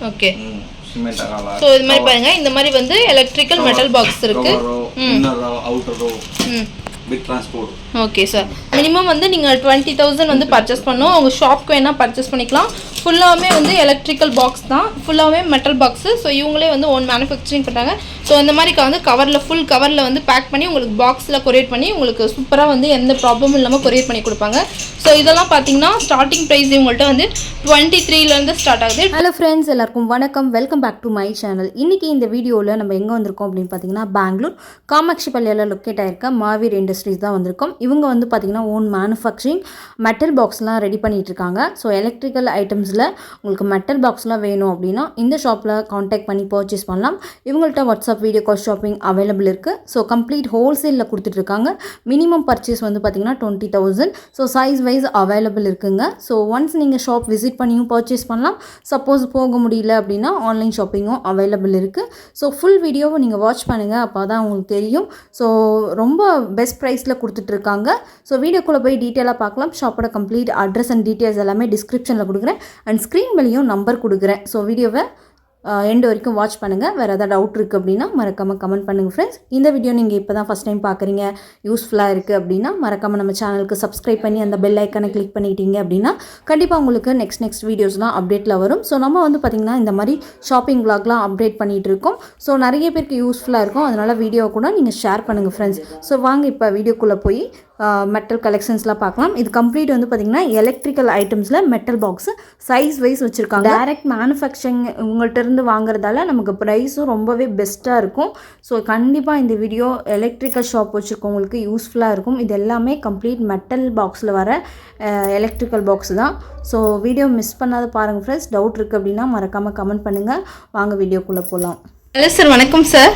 Okay cement அகாலா. So இது மாதிரி பாருங்க, இந்த மாதிரி வந்து எலக்ட்ரிக்கல் மெட்டல் பாக்ஸ் இருக்கு. Inner outer fit transport. Okay sir. Minimum வந்து நீங்க 20,000 வந்து பர்ச்சேஸ் பண்ணனும். உங்க ஷாப்க்கு வேணா பர்ச்சேஸ் பண்ணிக்கலாம். ஃபுல்லாவே வந்து எலக்ட்ரிக்கல் பாக்ஸ் தான், ஃபுல்லாவே மெட்டல் பாக்ஸ். ஸோ இவங்களே வந்து ஓன் மேனுஃபேக்சரிங் பண்ணுறாங்க. ஸோ இந்த மாதிரி வந்து கவரில் ஃபுல் கவரில் வந்து பேக் பண்ணி உங்களுக்கு பாக்ஸில் கொரியர் பண்ணி உங்களுக்கு சூப்பராக வந்து எந்த ப்ராப்ளமும் இல்லாமல் கொரியர் பண்ணி கொடுப்பாங்க. ஸோ இதெல்லாம் பார்த்தீங்கன்னா ஸ்டார்டிங் ப்ரைஸ் இவங்கள்ட்ட வந்து 23லேருந்து ஸ்டார்ட் ஆகுது. ஹலோ ஃப்ரெண்ட்ஸ், எல்லாருக்கும் வணக்கம். Welcome back to my channel. இன்றைக்கி இந்த வீடியோவில் நம்ம எங்கே வந்திருக்கோம் அப்படின்னு பார்த்தீங்கன்னா பெங்களூர் காமாட்சிபள்ளியில் லொக்கேட் ஆகிருக்க மாவீர் இண்டஸ்ட்ரீஸ் தான் வந்திருக்கோம். இவங்க வந்து பார்த்திங்கன்னா ஓன் மேனுஃபேக்சரிங் மெட்டல் பாக்ஸ்லாம் ரெடி பண்ணிகிட்டு இருக்காங்க. ஸோ எலக்ட்ரிக்கல் ஐட்டம்ஸில் உங்களுக்கு மெட்டல் பாக்ஸ்லாம் வேணும் அப்படின்னா இந்த ஷாப்பில் காண்டாக்ட் பண்ணி பர்ச்சேஸ் பண்ணலாம். இவங்கள்ட்ட WhatsApp video call shopping available இருக்குது. ஸோ கம்ப்ளீட் ஹோல்சேலில் கொடுத்துட்ருக்காங்க. மினிமம் பர்ச்சேஸ் வந்து பார்த்திங்கன்னா 20,000. ஸோ சைஸ் வைஸ் அவைலபிள் இருக்குங்க. ஸோ ஒன்ஸ் நீங்கள் ஷாப் விசிட் பண்ணியும் பர்ச்சேஸ் பண்ணலாம். சப்போஸ் போக முடியல அப்படின்னா ஆன்லைன் ஷாப்பிங்கும் அவைலபிள் இருக்குது. ஸோ ஃபுல் வீடியோவை நீங்கள் வாட்ச் பண்ணுங்கள், அப்போ தான் உங்களுக்கு தெரியும். ஸோ ரொம்ப பெஸ்ட் ப்ரைஸில் கொடுத்துட்ருக்காங்க. ஸோ வீடியோக்குள்ளே போய் டீட்டெயிலாக பார்க்கலாம். ஷாப்போட கம்ப்ளீட் அட்ரஸ் அண்ட் டீட்டெயில்ஸ் எல்லாமே டிஸ்கிரிப்ஷனில் கொடுக்குறேன் அண்ட் ஸ்க்ரீன் மேலேயும் நம்பர் கொடுக்குறேன். ஸோ வீடியோவை எண்ட் வரைக்கும் வாட்ச் பண்ணுங்கள். வேறு எதாவது டவுட் இருக்குது அப்படின்னா மறக்காமல் கமெண்ட் பண்ணுங்கள் ஃப்ரெண்ட்ஸ். இந்த வீடியோ நீங்கள் இப்போ தான் ஃபஸ்ட் டைம் பார்க்குறீங்க, யூஸ்ஃபுல்லாக இருக்குது அப்படின்னா மறக்காமல் நம்ம சேனலுக்கு சப்ஸ்கிரைப் பண்ணி அந்த பெல் ஐக்கனை கிளிக் பண்ணிட்டீங்க அப்படின்னா கண்டிப்பாக உங்களுக்கு நெக்ஸ்ட் வீடியோஸ்லாம் அப்டேட்டில் வரும். ஸோ நம்ம வந்து பார்த்திங்கன்னா இந்த மாதிரி ஷாப்பிங் விளாக்லாம் அப்டேட் பண்ணிகிட்டு இருக்கோம். ஸோ நிறைய பேருக்கு யூஸ்ஃபுல்லாக இருக்கும். அதனால் வீடியோ கூட நீங்கள் ஷேர் பண்ணுங்கள் ஃப்ரெண்ட்ஸ். ஸோ வாங்க இப்போ வீடியோக்குள்ளே போய் மெட்டல் கலெக்ஷன்ஸ்லாம் பார்க்கலாம். இது கம்ப்ளீட் வந்து பார்த்திங்கன்னா எலக்ட்ரிக்கல் ஐட்டம்ஸில் மெட்டல் பாக்ஸு சைஸ் வைஸ் வச்சுருக்காங்க. டைரக்ட் மேனுஃபேக்சரிங் உங்கள்கிட்ட இருந்து வாங்குறதால நமக்கு ப்ரைஸும் ரொம்பவே பெஸ்ட்டாக இருக்கும். ஸோ கண்டிப்பாக இந்த வீடியோ எலக்ட்ரிக்கல் ஷாப் வச்சுருக்கவங்களுக்கு யூஸ்ஃபுல்லாக இருக்கும். இது எல்லாமே கம்ப்ளீட் மெட்டல் பாக்ஸில் வர எலக்ட்ரிக்கல் பாக்ஸ் தான். ஸோ வீடியோ மிஸ் பண்ணாத பாருங்கள் ஃப்ரெண்ட்ஸ். டவுட் இருக்குது அப்படின்னா மறக்காமல் கமெண்ட் பண்ணுங்கள். வாங்க வீடியோக்குள்ளே போகலாம். ஹலோ சார், வணக்கம் சார்.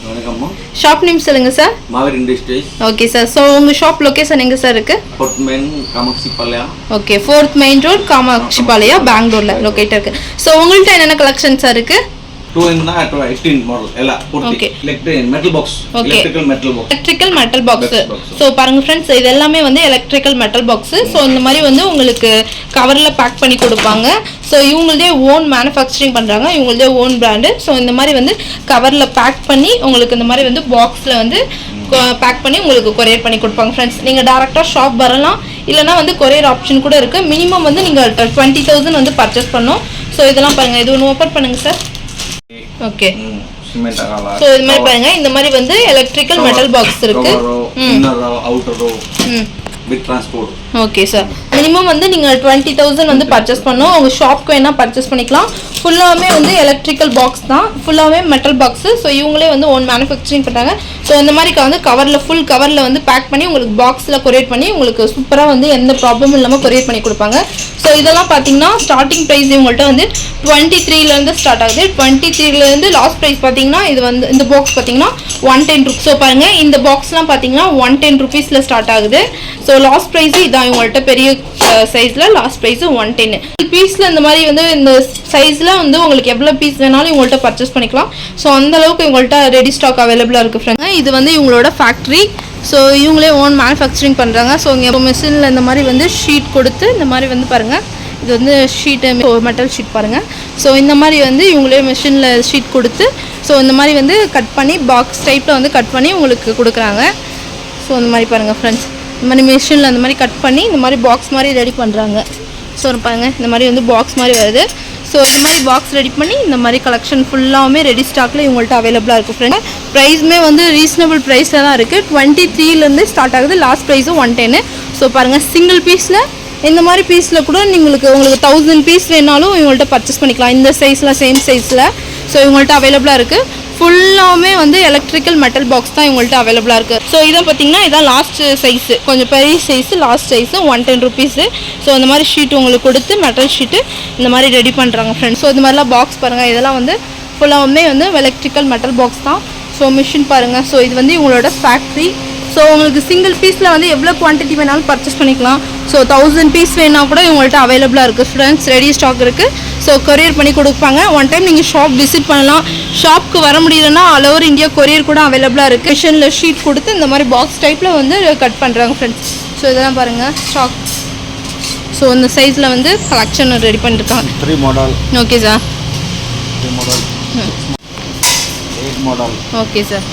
வணக்கம்மா. ஷாப் நேம் சொல்லுங்க sir. Mahaveer industries. Okay sir. So உங்கள் ஷாப் லொகேஷன் எங்கே சார் இருக்குது? 4th main Kamakshipalayam. ஓகே, 4th மெயின் ரோட் காமாட்சிபாளையம், பெங்களூரில் லொக்கேட் இருக்குது. ஸோ உங்கள்கிட்ட என்னென்ன கலெக்ஷன் சார் இருக்குது? 18 மாடல் எல்லாம் பூர்த்தி electric metal box. Electrical metal box. So பாருங்க ஃப்ரெண்ட்ஸ், இது எல்லாமே வந்து எலக்ட்ரிக்கல் மெட்டல் பாக்ஸ். ஸோ இந்த மாதிரி வந்து உங்களுக்கு கவரில் பேக் பண்ணி கொடுப்பாங்க. ஸோ இவங்களதே ஓன் மேனுஃபேக்சரிங் பண்ணுறாங்க, இவங்களதே ஓன் பிராண்டு. ஸோ இந்த மாதிரி வந்து கவரில் பேக் பண்ணி உங்களுக்கு இந்த மாதிரி வந்து பாக்ஸில் வந்து பேக் பண்ணி உங்களுக்கு கொரியர் பண்ணி கொடுப்பாங்க ஃப்ரெண்ட்ஸ். நீங்கள் டேரெக்டாக ஷாப் வரலாம், இல்லைனா வந்து கொரியர் ஆப்ஷன் கூட இருக்குது. மினிமம் வந்து நீங்கள் 20,000 வந்து பர்ச்சேஸ் பண்ணணும். ஸோ இதெல்லாம் பாருங்கள், இது ஒன்று ஓப்பன் பண்ணுங்க சார். ஓகே, சிமெண்ட் அகாலா. சோ இது மாதிரி பாருங்க, இந்த மாதிரி வந்து எலக்ட்ரிக்கல் மெட்டல் பாக்ஸ் இருக்கு. Inner outer fit transport. Okay sir. Minimum வந்து நீங்க 20,000 வந்து பர்ச்சேஸ் பண்ணனும். உங்க ஷாப்க்கு வேணா பர்ச்சேஸ் பண்ணிக்கலாம். ஃபுல்லாவே வந்து எலக்ட்ரிக்கல் பாக்ஸ் தான், ஃபுல்லாவே மெட்டல் பாக்ஸ். ஸோ இவங்களே வந்து ஓன் மேனுஃபேக்சரிங் பண்ணுறாங்க. ஸோ இந்த மாதிரி வந்து கவரில் ஃபுல் கவரில் வந்து பேக் பண்ணி உங்களுக்கு பாக்ஸில் கொரியர் பண்ணி உங்களுக்கு சூப்பராக வந்து எந்த ப்ராப்ளமும் இல்லாமல் கொரியர் பண்ணி கொடுப்பாங்க. ஸோ இதெல்லாம் பார்த்தீங்கன்னா ஸ்டார்டிங் ப்ரைஸ் இவங்கள்ட்ட வந்து 23லேருந்து ஸ்டார்ட் ஆகுது. 23லேருந்து லாஸ்ட் ப்ரைஸ் பார்த்தீங்கன்னா இது வந்து இந்த பாக்ஸ் பார்த்தீங்கன்னா 110 ரூபீஸ். ஸோ பாருங்கள், இந்த பாக்ஸ்லாம் பார்த்தீங்கன்னா 110 ரூபீஸில் ஸ்டார்ட் ஆகுது. ஸோ லாஸ்ட் ப்ரைஸு இதான் இவங்கள்ட்ட பெரிய சைஸில் லாஸ்ட் ப்ரைஸு 110. பீஸில் இந்த மாதிரி வந்து இந்த சைஸில் வந்து உங்களுக்கு எவ்வளோ பீஸ் வேணாலும் இவங்கள்ட்ட பர்ச்சேஸ் பண்ணிக்கலாம். ஸோ அந்த அளவுக்கு இவங்கள்ட்ட ரெடி ஸ்டாக் அவைலபிளாக இருக்குது ஃப்ரெண்ட்ஸ். இது வந்து இவங்களோட ஃபேக்ட்ரி. ஸோ இவங்களே ஓன் மேனுஃபேக்சரிங் பண்ணுறாங்க. ஸோ இங்கே மிஷினில் இந்த மாதிரி வந்து ஷீட் கொடுத்து இந்த மாதிரி வந்து பாருங்கள், இது வந்து ஷீட்டு மெட்டல் ஷீட் பாருங்கள். ஸோ இந்த மாதிரி வந்து இவங்களே மிஷினில் ஷீட் கொடுத்து ஸோ இந்த மாதிரி வந்து கட் பண்ணி பாக்ஸ் டைப்பில் வந்து கட் பண்ணி உங்களுக்கு கொடுக்குறாங்க. ஸோ இந்த மாதிரி பாருங்கள் ஃப்ரெண்ட்ஸ், இந்த மாதிரி மிஷினில் அந்த மாதிரி கட் பண்ணி இந்த மாதிரி பாக்ஸ் மாதிரி ரெடி பண்ணுறாங்க. ஸோ பாருங்கள், இந்த மாதிரி வந்து பாக்ஸ் மாதிரி வருது. ஸோ இந்த மாதிரி பாக்ஸ் ரெடி பண்ணி இந்த மாதிரி கலெக்ஷன் ஃபுல்லாகவே ரெடி ஸ்டாக்கில் இவங்கள்ட்ட அவைலபிளாக இருக்குது ஃப்ரெண்ட்ஸ். ப்ரைஸுமே வந்து ரீசனபிள் ப்ரைஸில் தான் இருக்குது. 23லேருந்து ஸ்டார்ட் ஆகுது. லாஸ்ட் ப்ரைஸும் 110. ஸோ பாருங்கள், சிங்கிள் பீஸில் இந்த மாதிரி பீஸில் கூட உங்களுக்கு 1000 பீஸ் வேணாலும் இவங்கள்ட்ட பர்ச்சேஸ் பண்ணிக்கலாம். இந்த சைஸில் சேம் சைஸில் ஸோ இவங்கள்ட்ட அவைலபிளாக இருக்குது. ஃபுல்லாகவே வந்து எலக்ட்ரிக்கல் மெட்டல் பாக்ஸ் தான் இவங்கள்ட்ட அவைலபிளாக இருக்குது. ஸோ இதை பார்த்தீங்கன்னா இதான் லாஸ்ட் சைஸு, கொஞ்சம் பெரிய size, last size 110 rupees. So இந்த மாதிரி ஷீட் உங்களுக்கு கொடுத்து மெட்டல் ஷீட்டு இந்த மாதிரி ரெடி பண்ணுறாங்க ஃப்ரெண்ட்ஸ். ஸோ இந்த மாதிரிலாம் பாக்ஸ் பாருங்கள், இதெல்லாம் வந்து ஃபுல்லாகவே வந்து எலக்ட்ரிக்கல் மெட்டல் பாக்ஸ் தான். ஸோ மிஷின் பாருங்கள். ஸோ இது வந்து இவங்களோட ஃபேக்ட்ரி. ஸோ உங்களுக்கு சிங்கிள் பீஸில் வந்து எவ்வளோ குவான்டிட்டி வேணாலும் பர்ச்சேஸ் பண்ணிக்கலாம். ஸோ 1000 பீஸ் வேணால் கூட இவங்கள்ட்ட அவைலபிளாக இருக்குது ஃப்ரெண்ட்ஸ். ரெடி ஸ்டாக் இருக்குது. ஸோ கொரியர் பண்ணி கொடுப்பாங்க. ஒன் டைம் நீங்கள் ஷாப் விசிட் பண்ணலாம். ஷாப்க்கு வர முடியலன்னா ஆல் ஓவர் இந்தியா கொரியர் கூட அவைலபிளாக இருக்குது. மிஷினில் ஷீட் கொடுத்து இந்த மாதிரி பாக்ஸ் டைப்பில் வந்து கட் பண்ணுறாங்க ஃப்ரெண்ட்ஸ். ஸோ இதெல்லாம் பாருங்கள் ஸ்டாக். ஸோ இந்த சைஸில் வந்து கலெக்ஷன் ரெடி பண்ணியிருக்காங்க. 3 model. Okay sir. 3 model 8 model okay sir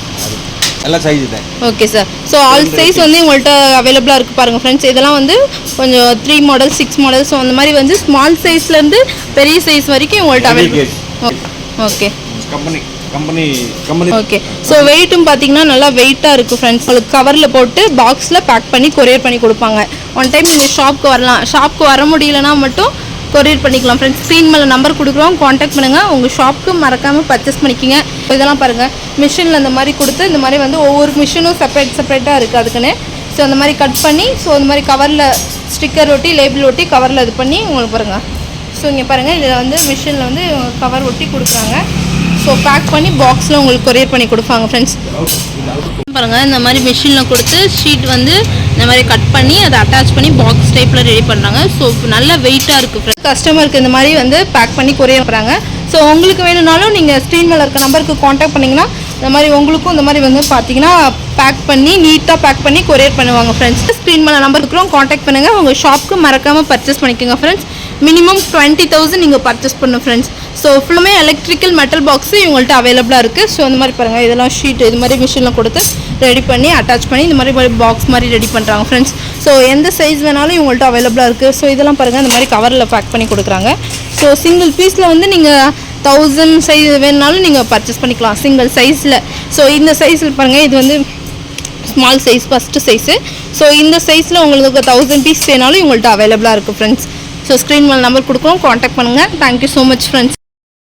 ಎಲ್ಲ ಸೈಜ್ ಇದೆ okay sir so all size வந்து உங்கள்கிட்ட அவைலபிளாக இருக்குது பாருங்கள் ஃப்ரெண்ட்ஸ். இதெல்லாம் வந்து கொஞ்சம் 3 மாடல் 6 மாடல் ஸோ அந்த மாதிரி வந்து ஸ்மால் சைஸ்லேருந்து பெரிய சைஸ் வரைக்கும் உங்கள்கிட்ட available. Okay company okay. So வெயிட்டும் பார்த்தீங்கன்னா நல்லா வெயிட்டாக இருக்குது ஃப்ரெண்ட்ஸ். உங்களுக்கு கவரில் போட்டு பாக்ஸில் பேக் பண்ணி கொரியர் பண்ணி கொடுப்பாங்க. ஒன் டைம் நீங்கள் ஷாப்க்கு வரலாம். ஷாப்க்கு வர முடியலனா மட்டும் கொரியர் பண்ணிக்கலாம் ஃப்ரெண்ட்ஸ். ஸ்க்ரீன் மேலே நம்பர் கொடுக்குறோம், காண்டாக்ட் பண்ணுங்கள். உங்கள் ஷாப்புக்கு மறக்காமல் பர்ச்சேஸ் பண்ணிக்கிங்க. இதெல்லாம் பாருங்கள் மிஷினில் இந்த மாதிரி கொடுத்து இந்த மாதிரி வந்து ஒவ்வொரு மிஷினும் செப்பரேட்டாக இருக்குது அதுக்குன்னு. ஸோ அந்த மாதிரி கட் பண்ணி ஸோ இந்த மாதிரி கவரில் ஸ்டிக்கர் ஒட்டி லேபிள் ஒட்டி கவரில் இது பண்ணி உங்களுக்கு பாருங்கள். ஸோ இங்கே பாருங்கள் இதில் வந்து மிஷினில் வந்து கவர் ஒட்டி கொடுக்குறாங்க. ஸோ பேக் பண்ணி பாக்ஸில் உங்களுக்கு கொரியர் பண்ணி கொடுப்பாங்க ஃப்ரெண்ட்ஸ். பாருங்கள் இந்த மாதிரி மிஷினில் கொடுத்து ஷீட் வந்து இந்த மாதிரி கட் பண்ணி அதை அட்டாச் பண்ணி பாக்ஸ் டைப்பில் ரெடி பண்ணுறாங்க. ஸோ நல்ல வெயிட்டாக இருக்குது ஃப்ரெண்ட்ஸ். கஸ்டமருக்கு இந்த மாதிரி வந்து பேக் பண்ணி கொரியர் பண்ணுறாங்க. ஸோ உங்களுக்கு வேணும்னாலும் நீங்கள் ஸ்க்ரீன் மேலே இருக்க நம்பருக்கு காண்டாக்ட் பண்ணிங்கன்னா இந்த மாதிரி உங்களுக்கும் இந்த மாதிரி வந்து பார்த்தீங்கன்னா பேக் பண்ணி நீட்டாக பேக் பண்ணி கொரியர் பண்ணுவாங்க ஃப்ரெண்ட்ஸ். ஸ்க்ரீன் மேலே நம்பர் இருக்கிறோம், காண்டாக்ட் பண்ணுங்கள். உங்கள் ஷாப்புக்கு மறக்காமல் பர்ச்சேஸ் பண்ணிக்கோங்க ஃப்ரெண்ட்ஸ். மினிமம் 20,000 நீங்கள் பர்ச்சேஸ் பண்ணணும் ஃப்ரெண்ட்ஸ். ஸோ ஃபுல்லுமே எலக்ட்ரிக்கல் மெட்டல் பாக்ஸு இவங்கள்ட்ட அவைலபிளாக இருக்குது. ஸோ இந்த மாதிரி பாருங்கள் இதெல்லாம் ஷீட் இது மாதிரி மிஷினில் கொடுத்து ரெடி பண்ணி அட்டாச் பண்ணி இந்த மாதிரி பாக்ஸ் மாதிரி ரெடி பண்ணுறாங்க ஃப்ரெண்ட்ஸ். ஸோ எந்த சைஸ் வேணாலும் இவங்கள்ட்ட அவைலபிளாக இருக்குது. ஸோ இதெல்லாம் பாருங்கள் இந்த மாதிரி கவரில் பேக் பண்ணி கொடுக்குறாங்க. ஸோ சிங்கிள் பீஸில் வந்து நீங்கள் 1000 சைஸ் வேணுனாலும் நீங்கள் பர்ச்சேஸ் பண்ணிக்கலாம் சிங்கிள் சைஸில். ஸோ இந்த சைஸில் பாருங்கள் இது வந்து small size first size. So இந்த சைஸில் உங்களுக்கு 1000 பீஸ் வேணாலும் இவங்கள்ட்ட அவைலபிளாக இருக்குது ஃப்ரெண்ட்ஸ். ஸோ ஸ்க்ரீன் மேலே நம்பர் கொடுக்குறோம், காண்டாக்ட் பண்ணுங்கள். Thank you so much friends.